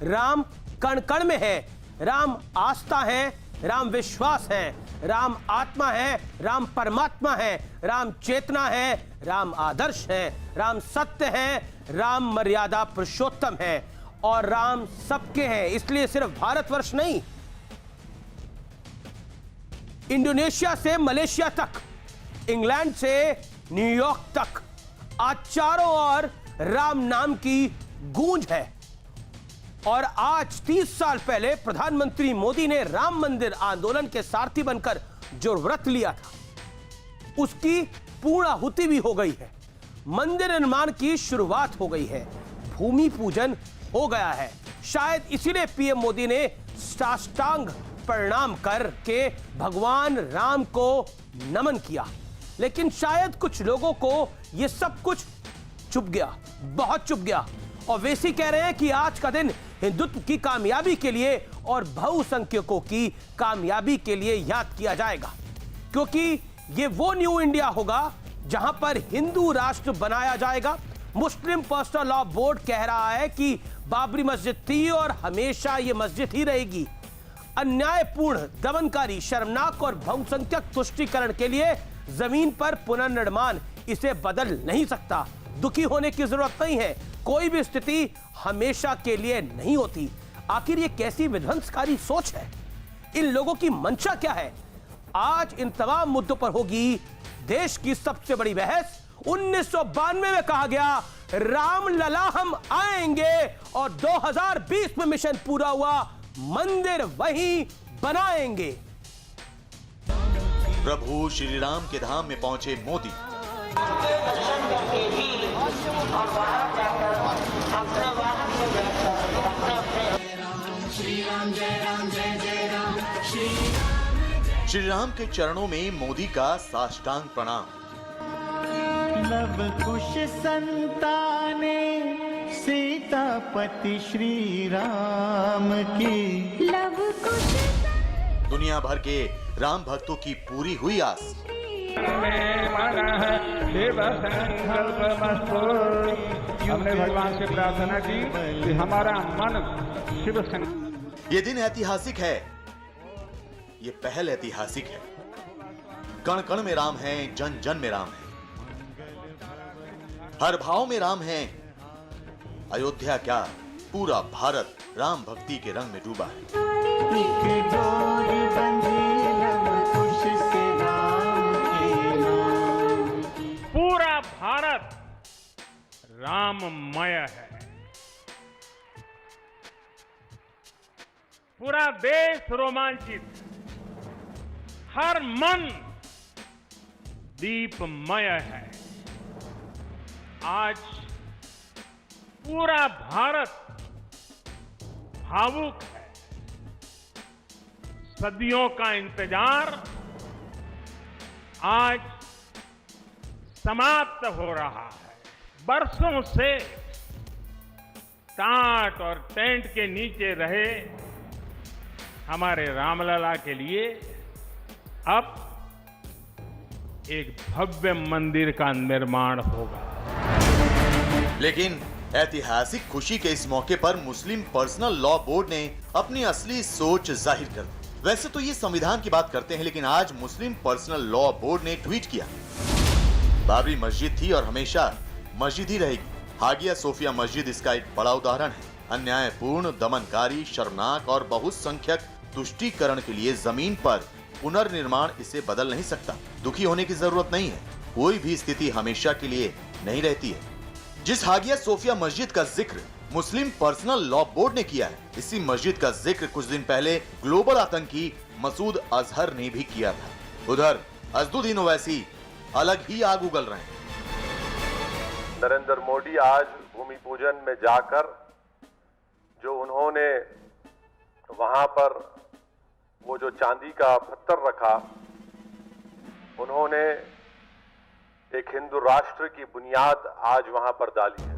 राम कण कण में है, राम आस्था है, राम विश्वास है, राम आत्मा है, राम परमात्मा है, राम चेतना है, राम आदर्श है, राम सत्य है, राम मर्यादा पुरुषोत्तम है और राम सबके हैं। इसलिए सिर्फ भारतवर्ष नहीं, इंडोनेशिया से मलेशिया तक, इंग्लैंड से न्यूयॉर्क तक आज चारों ओर राम नाम की गूंज है। और आज 30 साल पहले प्रधानमंत्री मोदी ने राम मंदिर आंदोलन के सारथी बनकर जो व्रत लिया था, उसकी पूर्णाहुति भी हो गई है। मंदिर निर्माण की शुरुआत हो गई है, भूमि पूजन हो गया है। शायद इसीलिए पीएम मोदी ने साष्टांग प्रणाम करके भगवान राम को नमन किया। लेकिन शायद कुछ लोगों को यह सब कुछ चुभ गया, बहुत चुभ गया, और वैसे कह रहे हैं कि आज का दिन हिंदुत्व की कामयाबी के लिए और बहुसंख्यकों की कामयाबी के लिए याद किया जाएगा, क्योंकि ये वो न्यू इंडिया होगा जहां पर हिंदू राष्ट्र बनाया जाएगा। मुस्लिम पर्सनल लॉ बोर्ड कह रहा है कि बाबरी मस्जिद थी और हमेशा ये मस्जिद ही रहेगी। अन्यायपूर्ण, दमनकारी, शर्मनाक और बहुसंख्यक तुष्टीकरण के लिए जमीन पर पुनर्निर्माण इसे बदल नहीं सकता। दुखी होने की जरूरत नहीं है, कोई भी स्थिति हमेशा के लिए नहीं होती। आखिर ये कैसी विध्वंसकारी सोच है? इन लोगों की मंशा क्या है? आज इन तमाम मुद्दों पर होगी देश की सबसे बड़ी बहस। 1992 में कहा गया राम लला हम आएंगे और 2020 में मिशन पूरा हुआ, मंदिर वहीं बनाएंगे। प्रभु श्री राम के धाम में पहुंचे मोदी। श्री राम के चरणों में मोदी का साष्टांग प्रणाम। लव कुश संताने सीतापति श्री राम की। लव कुश दुनिया भर के राम भक्तों की पूरी हुई आस। हमने भगवान से प्रार्थना की कि हमारा मन शिव संग। ये दिन ऐतिहासिक है, ये पहल ऐतिहासिक है। कण कण में राम है, जन जन में राम है, हर भाव में राम है। अयोध्या क्या, पूरा भारत राम भक्ति के रंग में डूबा है। पूरा भारत राममय है, पूरा देश रोमांचित, हर मन दीपमय है। आज पूरा भारत भावुक है। सदियों का इंतजार आज समाप्त हो रहा है। बरसों से टाट और टेंट के नीचे रहे हमारे रामलला के लिए अब एक भव्य मंदिर का निर्माण होगा। लेकिन ऐतिहासिक खुशी के इस मौके पर मुस्लिम पर्सनल लॉ बोर्ड ने अपनी असली सोच जाहिर कर दी। वैसे तो ये संविधान की बात करते हैं, लेकिन आज मुस्लिम पर्सनल लॉ बोर्ड ने ट्वीट किया, बाबरी मस्जिद थी और हमेशा मस्जिद ही रहेगी। हागिया सोफिया मस्जिद इसका एक बड़ा उदाहरण है। अन्यायपूर्ण, दमनकारी, शर्मनाक और बहुसंख्यक तुष्टीकरण के लिए जमीन पर पुनर्निर्माण इसे बदल नहीं सकता। दुखी होने की जरूरत नहीं है, कोई भी स्थिति हमेशा के लिए नहीं रहती है। जिस हागिया सोफिया मस्जिद का जिक्र मुस्लिम पर्सनल लॉ बोर्ड ने किया है, इसी मस्जिद का जिक्र कुछ दिन पहले ग्लोबल आतंकी मसूद अजहर ने भी किया था। उधर असदुद्दीन ओवैसी अलग ही आग उगल रहे हैं। नरेंद्र मोदी आज भूमि पूजन में जाकर जो उन्होंने वहां पर वो जो चांदी का पत्थर रखा, उन्होंने एक हिंदू राष्ट्र की बुनियाद आज वहां पर डाली है।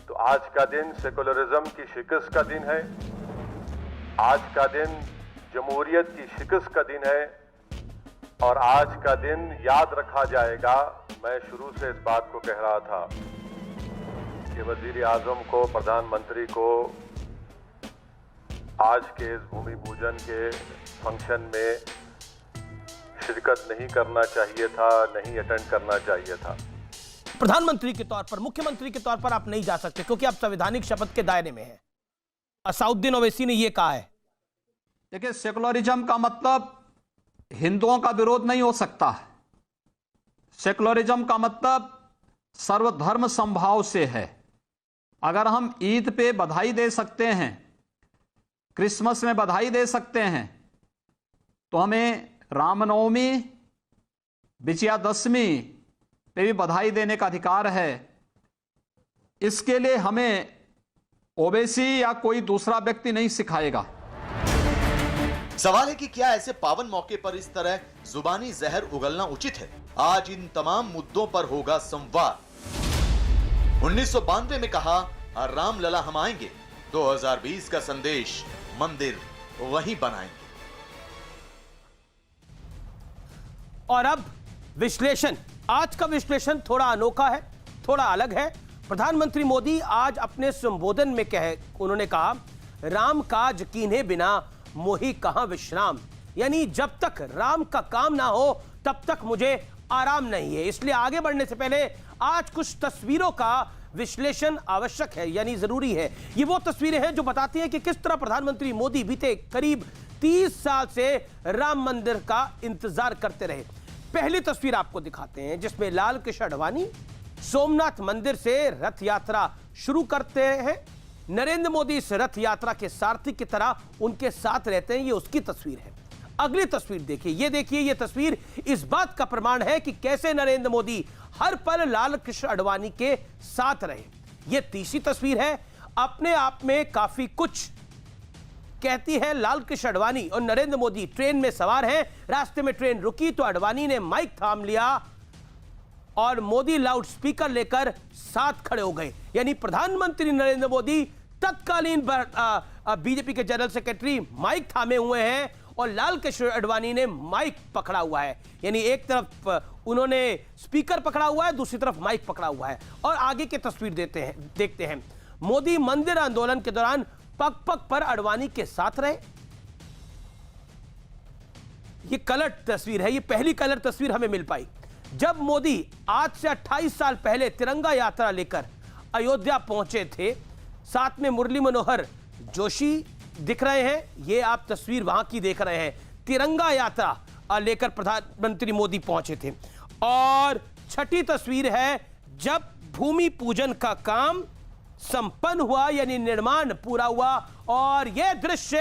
तो आज का दिन सेकुलरिज्म की शिकस्त का दिन है, आज का दिन जमहूरियत की शिकस्त का दिन है और आज का दिन याद रखा जाएगा। मैं शुरू से इस बात को कह रहा था कि कि वजीर आजम को, प्रधानमंत्री को आज के इस भूमि पूजन के फंक्शन में शिरकत नहीं करना चाहिए था, नहीं अटेंड करना चाहिए था। प्रधानमंत्री के तौर पर, मुख्यमंत्री के तौर पर आप नहीं जा सकते क्योंकि आप संवैधानिक शपथ के दायरे में हैं। असाउद्दीन ओवैसी ने यह कहा है। देखिए, सेकुलरिज्म का मतलब हिंदुओं का विरोध नहीं हो सकता। सेकुलरिज्म का मतलब सर्वधर्म समभाव से है। अगर हम ईद पे बधाई दे सकते हैं, क्रिसमस में बधाई दे सकते हैं, तो हमें रामनवमी, विजयादशमी पे भी बधाई देने का अधिकार है। इसके लिए हमें ओवैसी या कोई दूसरा व्यक्ति नहीं सिखाएगा। सवाल है कि क्या ऐसे पावन मौके पर इस तरह जुबानी जहर उगलना उचित है? आज इन तमाम मुद्दों पर होगा संवाद। 1992 में कहा राम लला हम आएंगे, 2020 का संदेश मंदिर वहीं बनाएंगे। और अब विश्लेषण। आज का विश्लेषण थोड़ा अनोखा है, थोड़ा अलग है। प्रधानमंत्री मोदी आज अपने संबोधन में उन्होंने कहा, राम काज कीन्हे बिना मोहि कहां विश्राम, यानी जब तक राम का काम ना हो तब तक मुझे आराम नहीं है। इसलिए आगे बढ़ने से पहले आज कुछ तस्वीरों का विश्लेषण आवश्यक है, यानी जरूरी है। ये वो तस्वीरें हैं जो बताती हैं कि किस तरह प्रधानमंत्री मोदी बीते करीब 30 साल से राम मंदिर का इंतजार करते रहे। पहली तस्वीर आपको दिखाते हैं जिसमें लाल कृष्ण आडवाणी सोमनाथ मंदिर से रथ यात्रा शुरू करते हैं। नरेंद्र मोदी इस रथ यात्रा के सारथी की तरह उनके साथ रहते हैं। ये उसकी तस्वीर है। अगली तस्वीर देखिए, ये देखिए, ये तस्वीर इस बात का प्रमाण है कि कैसे नरेंद्र मोदी हर पल लाल कृष्ण आडवाणी के साथ रहे। ये तीसरी तस्वीर है, अपने आप में काफी कुछ कहती है। लाल कृष्ण आडवाणी और नरेंद्र मोदी ट्रेन में सवार हैं। रास्ते में ट्रेन रुकी तो आडवाणी ने माइक थाम लिया और मोदी लाउड स्पीकर लेकर साथ खड़े हो गए। यानी प्रधानमंत्री नरेंद्र मोदी तत्कालीन बीजेपी के जनरल सेक्रेटरी माइक थामे हुए हैं और लाल कृष्ण आडवाणी ने माइक पकड़ा हुआ है। यानी एक तरफ उन्होंने स्पीकर पकड़ा हुआ है, दूसरी तरफ माइक पकड़ा हुआ है। और आगे की तस्वीर देखते हैं। मोदी मंदिर आंदोलन के दौरान पग पग पर आडवाणी के साथ रहे। ये कलर तस्वीर है, ये पहली कलर तस्वीर हमें मिल पाई जब मोदी आज से 28 साल पहले तिरंगा यात्रा लेकर अयोध्या पहुंचे थे। साथ में मुरली मनोहर जोशी दिख रहे हैं। ये आप तस्वीर वहां की देख रहे हैं। तिरंगा यात्रा लेकर प्रधानमंत्री मोदी पहुंचे थे। और छठी तस्वीर है जब भूमि पूजन का काम संपन्न हुआ, यानी निर्माण पूरा हुआ। और यह दृश्य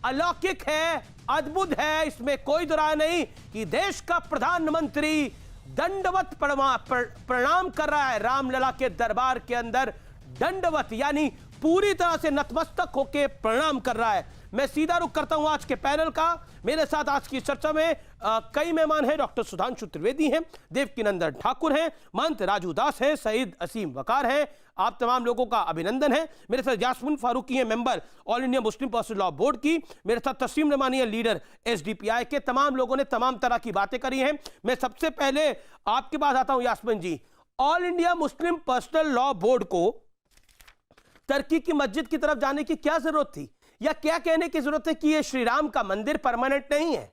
अलौकिक है, अद्भुत है, इसमें कोई दो राय नहीं कि देश का प्रधानमंत्री दंडवत प्रणाम कर रहा है रामलला के दरबार के अंदर। दंडवत यानी पूरी तरह से नतमस्तक होकर प्रणाम कर रहा है। मैं सीधा रुख करता हूं आज के पैनल का। मेरे साथ आज की चर्चा में कई मेहमान हैं। डॉक्टर सुधांशु त्रिवेदी हैं, देवकीनंदन ठाकुर हैं, महंत राजू दास हैं, सईद असीम वकार हैं। आप तमाम लोगों का अभिनंदन है। मेरे साथ यास्मीन फारूकी हैं, member all India Muslim Personal Law board की। मेरे साथ तस्लीम रमानी है, लीडर एसडीपीआई के। तमाम लोगों ने तमाम तरह की बातें करी हैं। मैं सबसे पहले आपके पास आता हूं Yasmin ji. All India Muslim Personal Law Board को टर्की की मस्जिद की तरफ जाने की क्या जरूरत थी, या क्या कहने की जरूरत है कि यह श्री राम का मंदिर परमानेंट नहीं है?